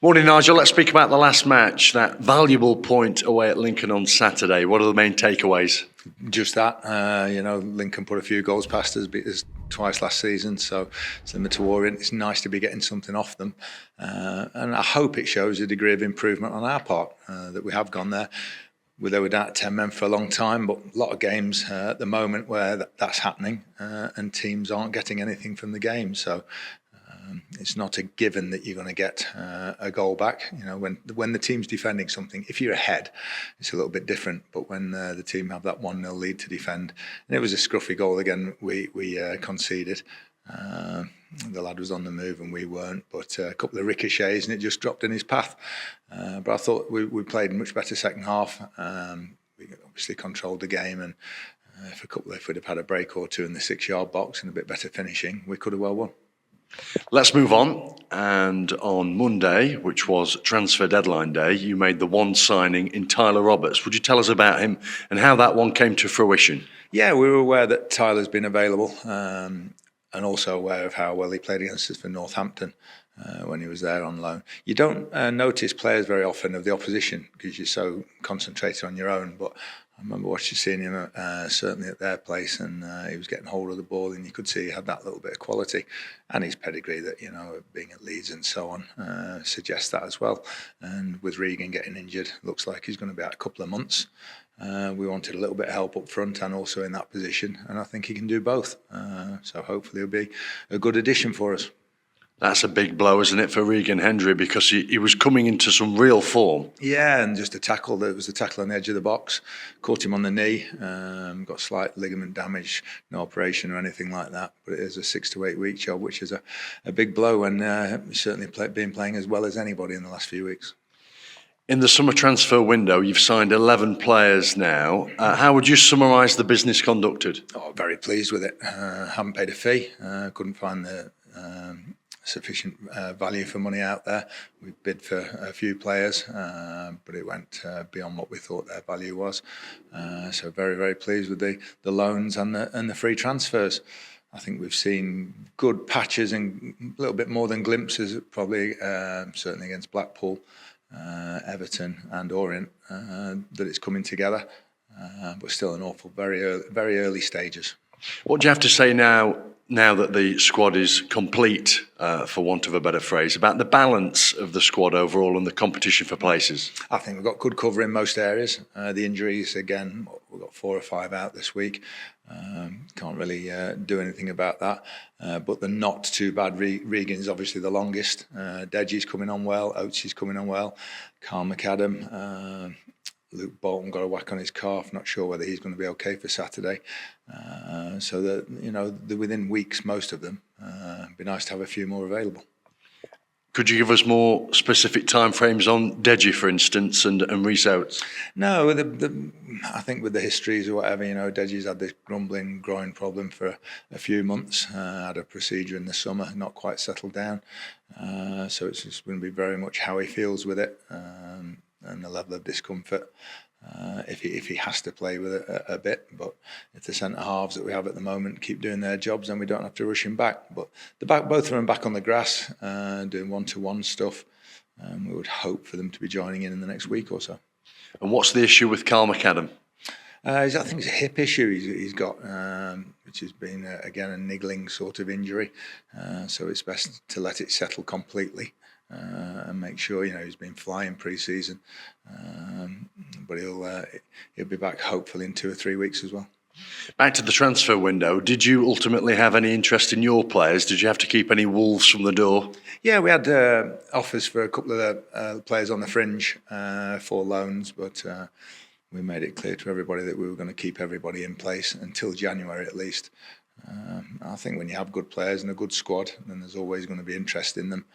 Morning, Nigel. Let's speak about the last match, that valuable point away at Lincoln on Saturday. What are the main takeaways? Just that, Lincoln put a few goals past us, beat us twice last season, so similar to Orient, it's nice to be getting something off them. And I hope it shows a degree of improvement on our part, that we have gone there. They were down at 10 men for a long time, but a lot of games at the moment where that's happening, and teams aren't getting anything from the game. So it's not a given that you're going to get a goal back. When the team's defending something, if you're ahead, it's a little bit different. But when the team have that 1-0 lead to defend, and it was a scruffy goal again, we conceded. The lad was on the move and we weren't, but a couple of ricochets and it just dropped in his path. But I thought we played a much better second half. We obviously controlled the game, and if we'd have had a break or two in the 6-yard box and a bit better finishing, we could have well won. Let's move on. And on Monday, which was transfer deadline day, you made the one signing in Tyler Roberts. Would you tell us about him and how that one came to fruition? Yeah, we were aware that Tyler's been available, and also aware of how well he played against us for Northampton when he was there on loan. You don't notice players very often of the opposition because you're so concentrated on your own, but I remember seeing him certainly at their place, and he was getting hold of the ball, and you could see he had that little bit of quality, and his pedigree that being at Leeds and so on suggests that as well. And with Regan getting injured, looks like he's going to be out a couple of months. We wanted a little bit of help up front and also in that position, and I think he can do both. So hopefully he'll be a good addition for us. That's a big blow, isn't it, for Regan Hendry, because he was coming into some real form. Yeah, and just a tackle. There was a tackle on the edge of the box, caught him on the knee, got slight ligament damage, no operation or anything like that. But it is a 6 to 8 week job, which is a big blow, and he's certainly been playing as well as anybody in the last few weeks. In the summer transfer window, you've signed 11 players now. How would you summarise the business conducted? Oh, very pleased with it. Haven't paid a fee. Couldn't find the sufficient value for money out there. We bid for a few players, but it went beyond what we thought their value was. So very, very pleased with the loans and the free transfers. I think we've seen good patches and a little bit more than glimpses, probably certainly against Blackpool, Everton and Orient, that it's coming together, but still an awful very early stages. What do you have to say now that the squad is complete, for want of a better phrase, about the balance of the squad overall and the competition for places? I think we've got good cover in most areas. The injuries, again, we've got 4 or 5 out this week. Can't really do anything about that. But the not too bad, Regan's obviously the longest. Deji's coming on well, Oates is coming on well, Carl McAdam, Luke Bolton got a whack on his calf. Not sure whether he's going to be okay for Saturday. So that they're within weeks, most of them. It'd be nice to have a few more available. Could you give us more specific timeframes on Deji, for instance, and Rhys Oates? No, I think with the histories or whatever, Deji's had this grumbling groin problem for a few months. Had a procedure in the summer, not quite settled down. So it's just going to be very much how he feels with it. And the level of discomfort if he has to play with it a bit. But if the centre halves that we have at the moment keep doing their jobs, then we don't have to rush him back. But both of them back on the grass, doing one-to-one stuff. We would hope for them to be joining in the next week or so. And what's the issue with Carl McAdam? I think it's a hip issue he's got, which has been, again, a niggling sort of injury. So it's best to let it settle completely. And make sure he's been flying pre-season, but he'll be back hopefully in 2 or 3 weeks as well. Back to the transfer window, did you ultimately have any interest in your players? Did you have to keep any wolves from the door? Yeah, we had offers for a couple of the players on the fringe for loans, but we made it clear to everybody that we were going to keep everybody in place until January at least. I think when you have good players and a good squad, then there's always going to be interest in them.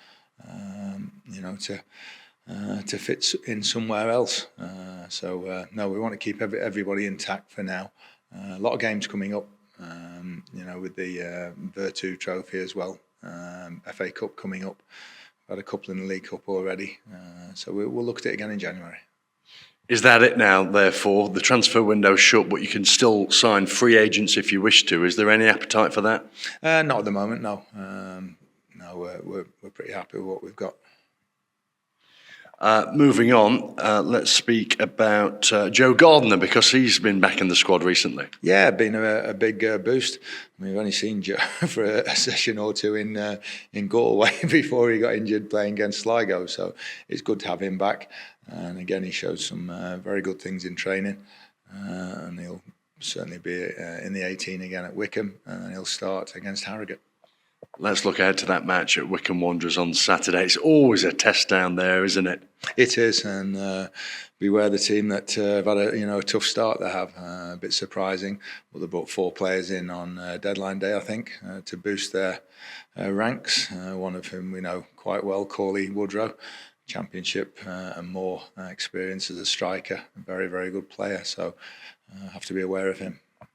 To fit in somewhere else. No, we want to keep everybody intact for now. A lot of games coming up, with the Virtu Trophy as well. FA Cup coming up. We've had a couple in the League Cup already. So we'll look at it again in January. Is that it now, therefore? The transfer window's shut, but you can still sign free agents if you wish to. Is there any appetite for that? Not at the moment, no. We're pretty happy with what we've got. Moving on, let's speak about Joe Gardner, because he's been back in the squad recently. Yeah, been a big boost. We've only seen Joe for a session or two in Galway before he got injured playing against Sligo. So it's good to have him back. And again, he showed some very good things in training, and he'll certainly be in the 18 again at Wycombe, and he'll start against Harrogate. Let's look ahead to that match at Wycombe Wanderers on Saturday. It's always a test down there, isn't it? It is, and beware the team that have had a tough start. They have a bit surprising, but they brought 4 players in on deadline day, I think, to boost their ranks. One of whom we know quite well, Corley Woodrow, Championship and more experience as a striker. A very, very good player, so have to be aware of him.